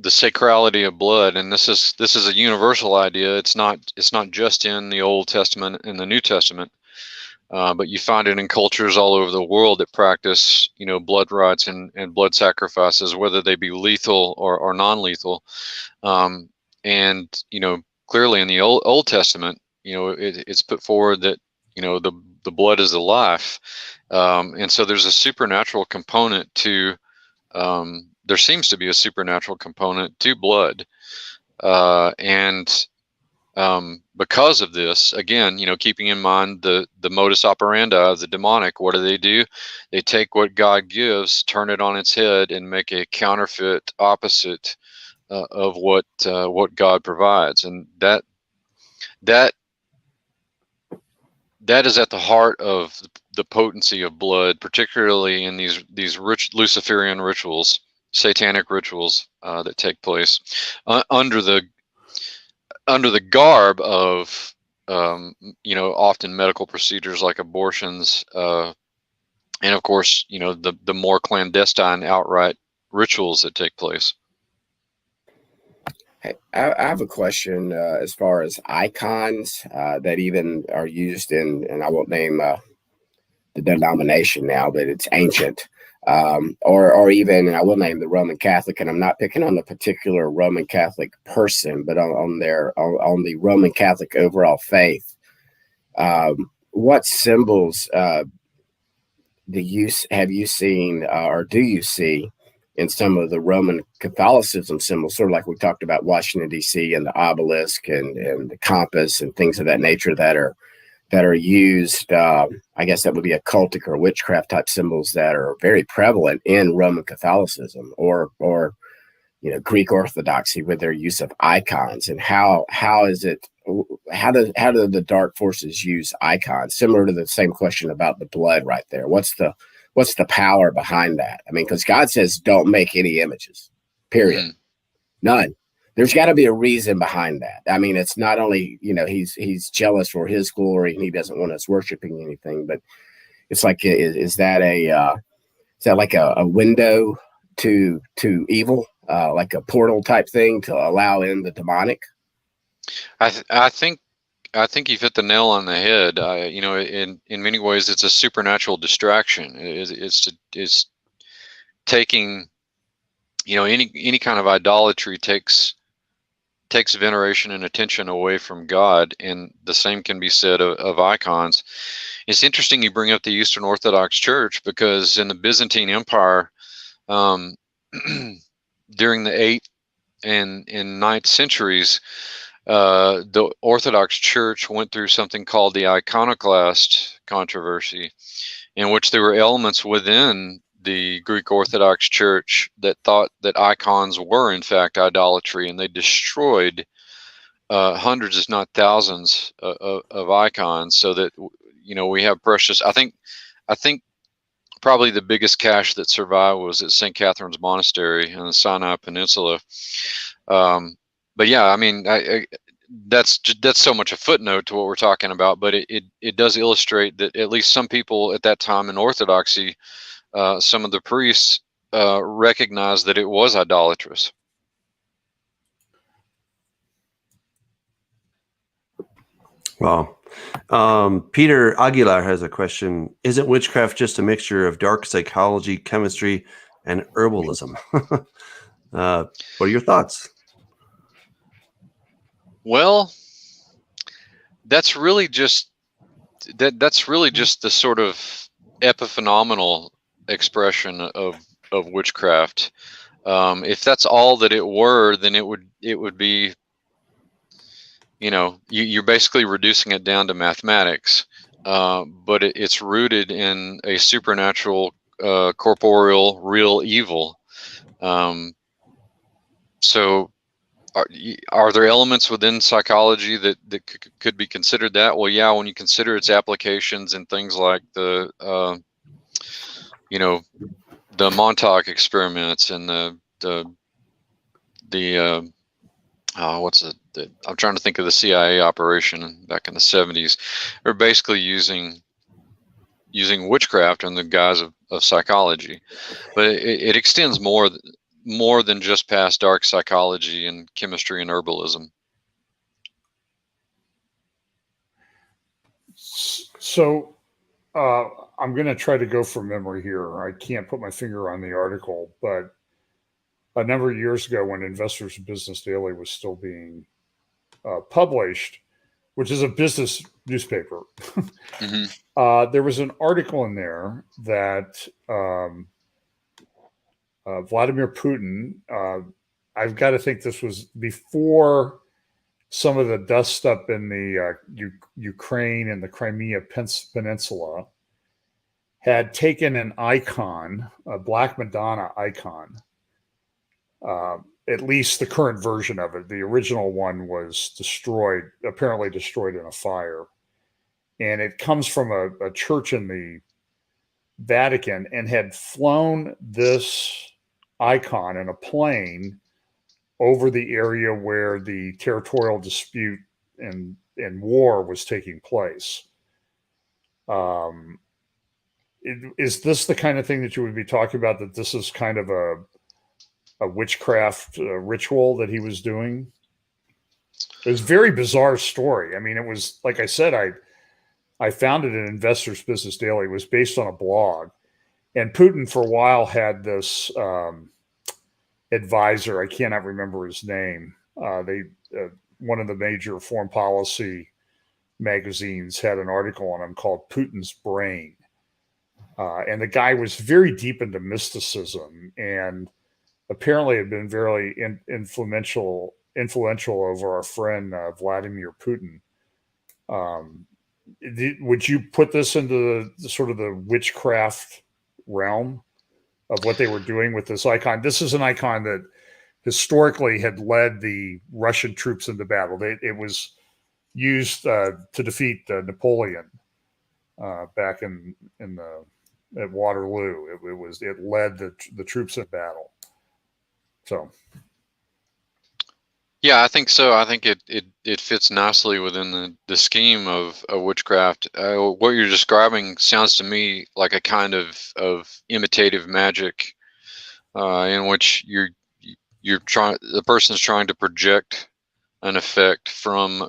sacrality of blood, and this is a universal idea. It's not just in the Old Testament and the New Testament, but you find it in cultures all over the world that practice blood rites and blood sacrifices, whether they be lethal or non-lethal. And clearly in the Old Testament, it's put forward that the blood is the life, and so there's a supernatural component to. There seems to be a supernatural component to blood, and because of this, again, keeping in mind the modus operandi of the demonic, what do? They take what God gives, turn it on its head, and make a counterfeit opposite of what God provides, and that is at the heart of the potency of blood, particularly in these rich Luciferian rituals, satanic rituals that take place under the garb of often medical procedures like abortions, and of course the more clandestine outright rituals that take place. Hey, I have a question as far as icons that even are used in, and I won't name the denomination now, but it's ancient. Or even, and I will name the Roman Catholic, and I'm not picking on the particular Roman Catholic person, but on the Roman Catholic overall faith. What symbols have you seen, or do you see in some of the Roman Catholicism symbols, sort of like we talked about Washington, D.C. and the obelisk and the compass and things of that nature that are used, I guess that would be occultic or witchcraft type symbols that are very prevalent in Roman Catholicism or Greek Orthodoxy with their use of icons, and how do the dark forces use icons? Similar to the same question about the blood right there. What's the power behind that? I mean, because God says don't make any images, period. None. There's got to be a reason behind that. I mean, it's not only, he's jealous for his glory and he doesn't want us worshiping anything, but it's like, is that like a window to evil, like a portal type thing to allow in the demonic? I think you've hit the nail on the head. In many ways, it's a supernatural distraction. It's taking, any kind of idolatry takes veneration and attention away from God, and the same can be said of icons. It's interesting you bring up the Eastern Orthodox Church, because in the Byzantine Empire, during the 8th and 9th centuries, the Orthodox Church went through something called the iconoclast controversy, in which there were elements within the Greek Orthodox Church that thought that icons were in fact idolatry, and they destroyed hundreds, if not thousands, of icons, so that we have precious. I think probably the biggest cache that survived was at St. Catherine's Monastery in the Sinai Peninsula. But yeah, I mean, that's so much a footnote to what we're talking about, but it does illustrate that at least some people at that time in Orthodoxy, some of the priests recognized that it was idolatrous. Well, Peter Aguilar has a question. Isn't witchcraft just a mixture of dark psychology, chemistry, and herbalism? What are your thoughts? Well, that's really just the sort of epiphenomenal expression of witchcraft. If that's all that it were, then it would be, you're basically reducing it down to mathematics. But it's rooted in a supernatural, corporeal, real evil. So are there elements within psychology that could be considered that? Well, yeah, when you consider its applications in things like the Montauk experiments and I'm trying to think of the CIA operation back in the 70s. They're basically using witchcraft in the guise of psychology, but it extends more than just past dark psychology and chemistry and herbalism. So I'm going to try to go from memory here. I can't put my finger on the article, but a number of years ago, when Investors Business Daily was still being published, which is a business newspaper, there was an article in there that Vladimir Putin, I've got to think this was before some of the dust up in the Ukraine and the Crimea Peninsula, had taken an icon, a Black Madonna icon, at least the current version of it. The original one was apparently destroyed in a fire. And it comes from a church in the Vatican, and had flown this icon in a plane over the area where the territorial dispute and war was taking place. Is this the kind of thing that you would be talking about, that this is kind of a witchcraft ritual that he was doing? It was a very bizarre story. I mean, it was, like I said, I found it in Investors Business Daily. It was based on a blog. And Putin, for a while, had this advisor. I cannot remember his name. One of the major foreign policy magazines had an article on him called Putin's Brain. And the guy was very deep into mysticism, and apparently had been very influential over our friend Vladimir Putin. Would you put this into the sort of the witchcraft realm of what they were doing with this icon? This is an icon that historically had led the Russian troops into battle. It was used to defeat Napoleon back at Waterloo. It led the troops in battle. So. Yeah, I think so. I think it fits nicely within the scheme of witchcraft. What you're describing sounds to me like a kind of imitative magic, in which you're trying, the person's trying to project an effect from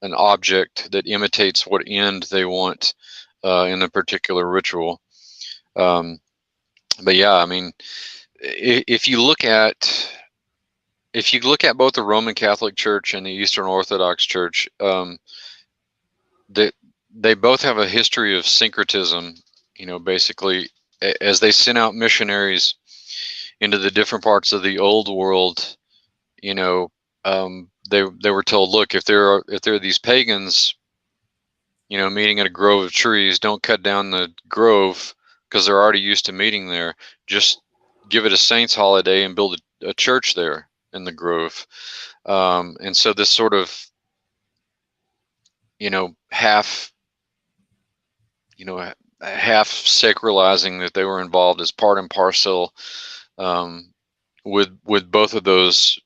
an object that imitates what end they want in a particular ritual. But yeah, I mean, if you look at both the Roman Catholic Church and the Eastern Orthodox Church, they both have a history of syncretism. Basically, as they sent out missionaries into the different parts of the old world, they were told, look, if there are these pagans, meeting at a grove of trees, don't cut down the grove because they're already used to meeting there. Just give it a saint's holiday and build a church there in the grove. And so this sort of, half sacralizing that they were involved as part and parcel with both of those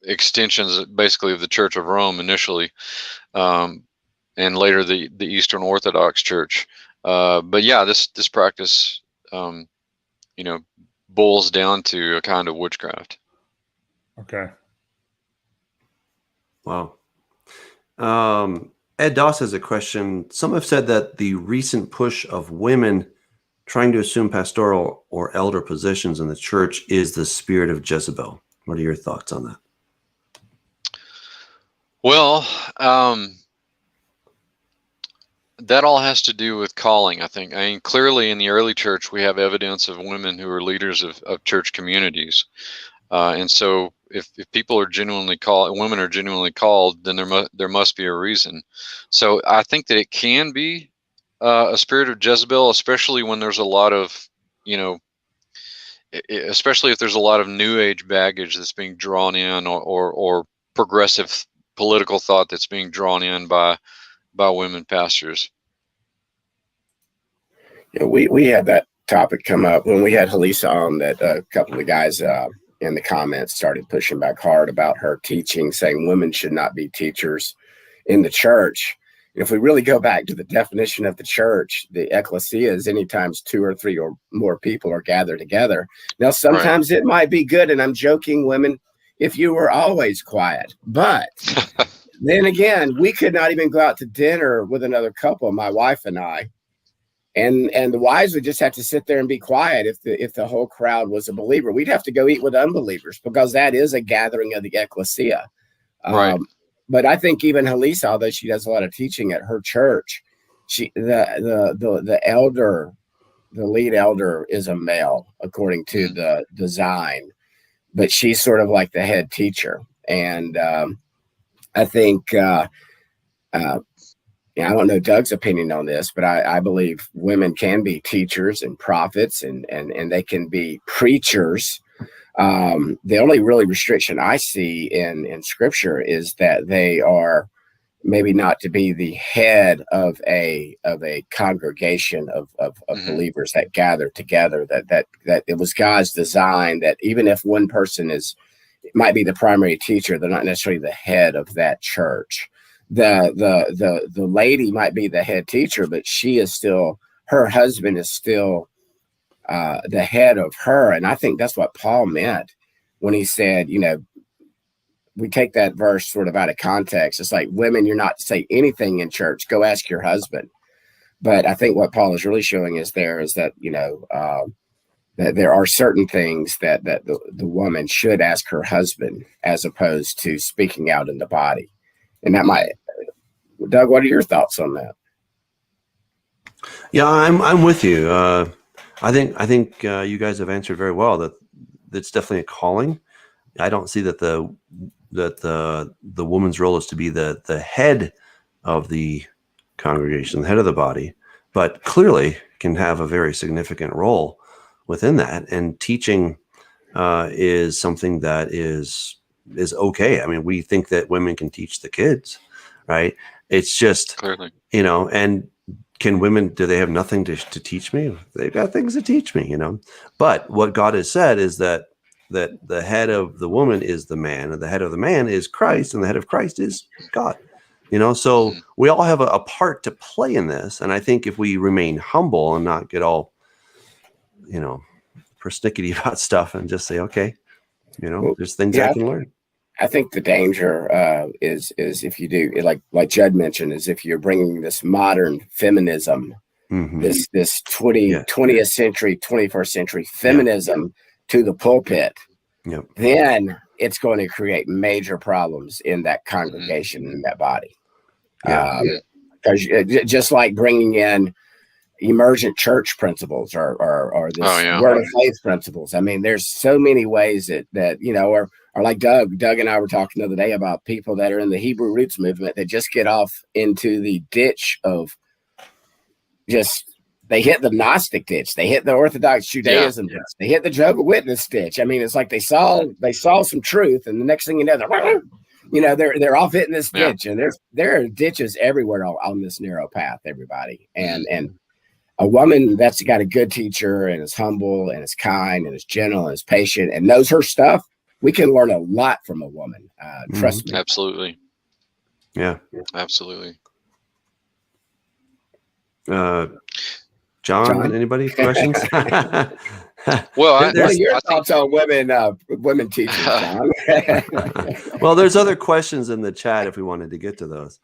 extensions, basically, of the Church of Rome initially, and later the Eastern Orthodox Church. But yeah, this practice, boils down to a kind of witchcraft. Okay. Wow. Ed Doss has a question. Some have said that the recent push of women trying to assume pastoral or elder positions in the church is the spirit of Jezebel. What are your thoughts on that? Well, that all has to do with calling, I think. I mean, clearly in the early church, we have evidence of women who are leaders of church communities. And so if people are genuinely called, women are genuinely called, then there must be a reason. So I think that it can be a spirit of Jezebel, especially when there's a lot of, especially if there's a lot of New Age baggage that's being drawn in, or progressive political thought that's being drawn in by women pastors. Yeah, we had that topic come up when we had Halisa on, that a couple of guys in the comments started pushing back hard about her teaching, saying women should not be teachers in the church. If we really go back to the definition of the church, the ecclesia is any times 2 or 3 or more people are gathered together. Now, sometimes It might be good, and I'm joking, women, if you were always quiet. But then again, we could not even go out to dinner with another couple, my wife and I. And the wives would just have to sit there and be quiet if the whole crowd was a believer. We'd have to go eat with unbelievers, because that is a gathering of the ecclesia. Right. But I think even Halisa, although she does a lot of teaching at her church, the elder, the lead elder, is a male according to the design, but she's sort of like the head teacher. And I think I don't know Doug's opinion on this, but I believe women can be teachers and prophets, and they can be preachers. The only really restriction I see in Scripture is that they are maybe not to be the head of a congregation of believers that gather together. That it was God's design that even if one person might be the primary teacher, they're not necessarily the head of that church. The lady might be the head teacher, but her husband is still the head of her. And I think that's what Paul meant when he said, we take that verse sort of out of context. It's like, women, you're not to say anything in church. Go ask your husband. But I think what Paul is really showing is that, that there are certain things that the woman should ask her husband, as opposed to speaking out in the body. And that might, Doug, what are your thoughts on that? Yeah, I'm with you. I think you guys have answered very well. That's definitely a calling. I don't see that the woman's role is to be the head of the congregation, the head of the body, but clearly can have a very significant role within that. And teaching is something that is okay. I mean, we think that women can teach the kids, right? It's just clearly, and can women, do they have nothing to teach me? They've got things to teach me, But what God has said is that that the head of the woman is the man, and the head of the man is Christ, and the head of Christ is God. So we all have a part to play in this. And I think if we remain humble and not get all, persnickety about stuff and just say, okay, there's things I can learn. I think the danger is if you do, like Judd mentioned, is if you're bringing this modern feminism, this 20th century, 21st century feminism to the pulpit, then it's going to create major problems in that congregation, in that body. Because just like bringing in emergent church principles or this word of faith principles. I mean, there's so many ways that or like Doug and I were talking the other day about people that are in the Hebrew roots movement that just get off into the ditch of they hit the Gnostic ditch, they hit the Orthodox Judaism ditch, they hit the Jehovah's Witness ditch. I mean, it's like they saw some truth, and the next thing you know, they're off hitting this ditch, and there are ditches everywhere on this narrow path, everybody. And a woman that's got a good teacher and is humble and is kind and is gentle and is patient and knows her stuff, we can learn a lot from a woman. Trust me. Absolutely. Yeah. Absolutely. John, anybody questions? Well, what are your thoughts on women teachers, John? Well, there's other questions in the chat if we wanted to get to those.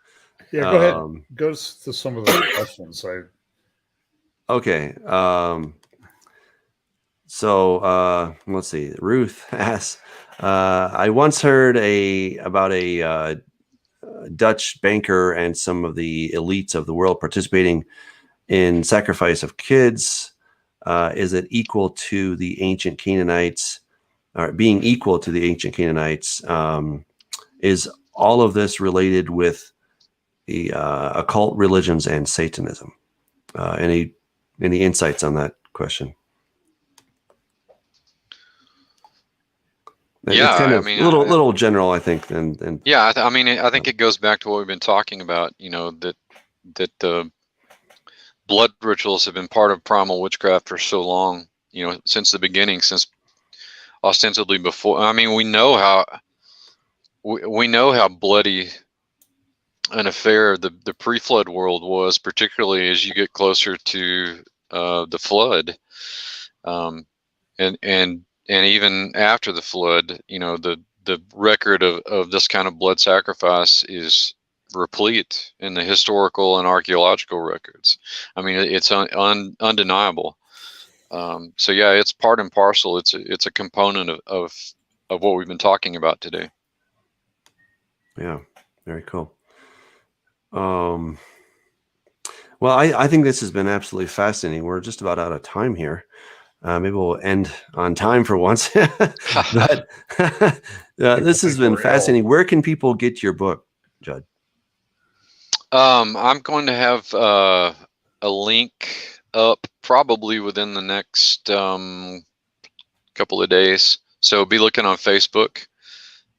Yeah, go ahead. Go to some of the questions. Okay. So let's see. Ruth asks, I once heard about a Dutch banker and some of the elites of the world participating in sacrifice of kids. Is it equal to the ancient Canaanites, or being equal to the ancient Canaanites? Is all of this related with the occult religions and Satanism? Any insights on that question? Yeah, kind of little general, I think. And yeah, I think it goes back to what we've been talking about. That the blood rituals have been part of primal witchcraft for so long. Since the beginning, since ostensibly before. I mean, we know how bloody an affair the pre-flood world was, particularly as you get closer to the flood, and even after the flood. The record of this kind of blood sacrifice is replete in the historical and archaeological records. I mean, it's undeniable. So yeah, it's part and parcel. It's a component of what we've been talking about today. Yeah, very cool. Well, I think this has been absolutely fascinating. We're just about out of time here. Maybe we'll end on time for once. But this has been fascinating. Where can people get your book, Judd? I'm going to have a link up probably within the next couple of days. So be looking on Facebook.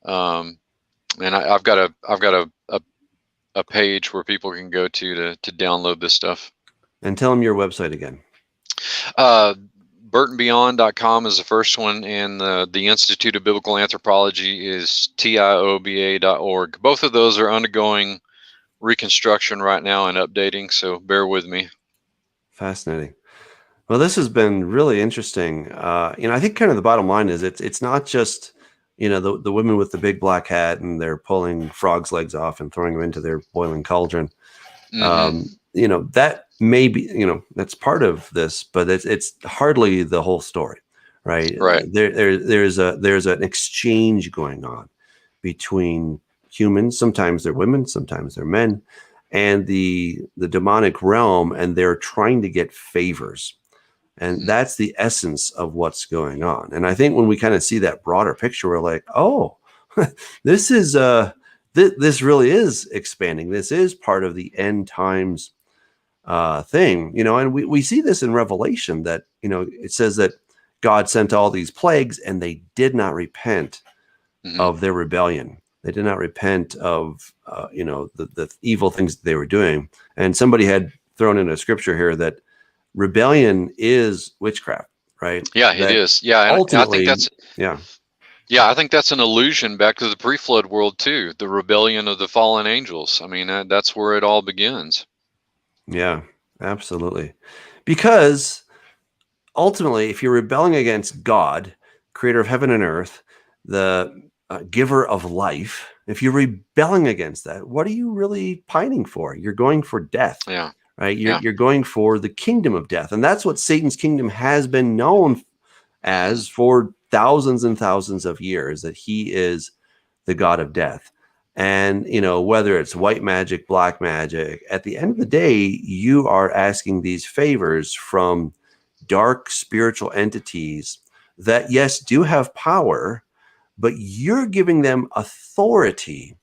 And I've got a page where people can go to download this stuff. And tell them your website again. BurtonBeyond.com is the first one, and the Institute of Biblical Anthropology is TIOBA.org. Both of those are undergoing reconstruction right now and updating, so bear with me. Fascinating. Well, this has been really interesting. I think kind of the bottom line is it's not just the women with the big black hat and they're pulling frogs' legs off and throwing them into their boiling cauldron. Mm-hmm. That may be that's part of this, but it's hardly the whole story, right? Right. There's an exchange going on between humans. Sometimes they're women, sometimes they're men, and the demonic realm, and they're trying to get favors. And that's the essence of what's going on. And I think when we kind of see that broader picture, we're like, oh, this is this really is expanding. This is part of the end times thing, and we see this in Revelation that, it says that God sent all these plagues and they did not repent of their rebellion. They did not repent of, the evil things that they were doing. And somebody had thrown in a scripture here that rebellion is witchcraft. right? Yeah, it is. Yeah, and I Ultimately, think that's I think that's an allusion back to the pre-flood world too, the rebellion of the fallen angels. I mean, that's where it all begins. Yeah, absolutely. Because ultimately, if you're rebelling against God, creator of heaven and earth, the giver of life, if you're rebelling against that, what are you really pining for? You're going for death. Yeah. Right? You're going for the kingdom of death. And that's what Satan's kingdom has been known as for thousands and thousands of years, that he is the god of death. And, whether it's white magic, black magic, at the end of the day, you are asking these favors from dark spiritual entities that, yes, do have power, but you're giving them authority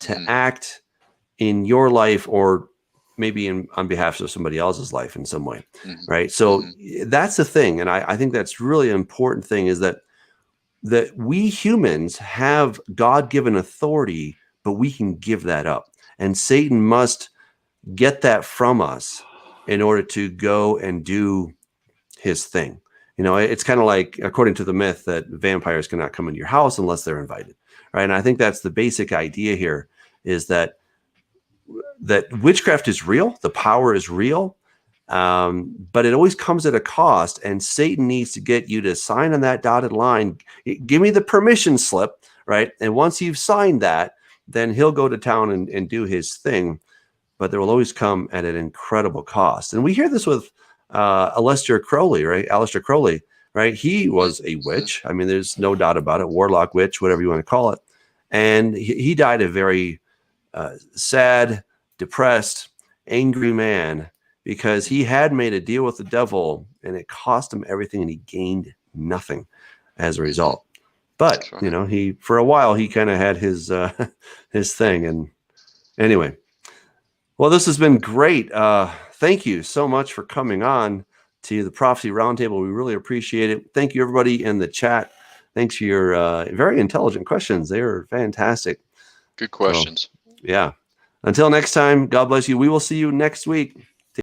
to act in your life, or maybe on behalf of somebody else's life in some way. Right. So that's the thing. And I think that's really an important thing, is that we humans have God-given authority, but we can give that up. And Satan must get that from us in order to go and do his thing. It's kind of like, according to the myth, that vampires cannot come into your house unless they're invited. Right. And I think that's the basic idea here, is that witchcraft is real, the power is real, but it always comes at a cost, and Satan needs to get you to sign on that dotted line. Give me the permission slip, right? And once you've signed that, then he'll go to town and do his thing, but there will always come at an incredible cost. And we hear this with Aleister Crowley, right? He was a witch. I mean, there's no doubt about it. Warlock, witch, whatever you want to call it. And he died a very sad, depressed, angry man, because he had made a deal with the devil and it cost him everything, and he gained nothing as a result. But he, for a while, he kind of had his thing. And anyway, well, this has been great. Thank you so much for coming on to the Prophecy Roundtable. We really appreciate it. Thank you, everybody in the chat. Thanks for your very intelligent questions. They were fantastic. Good questions. So, yeah. Until next time, God bless you. We will see you next week.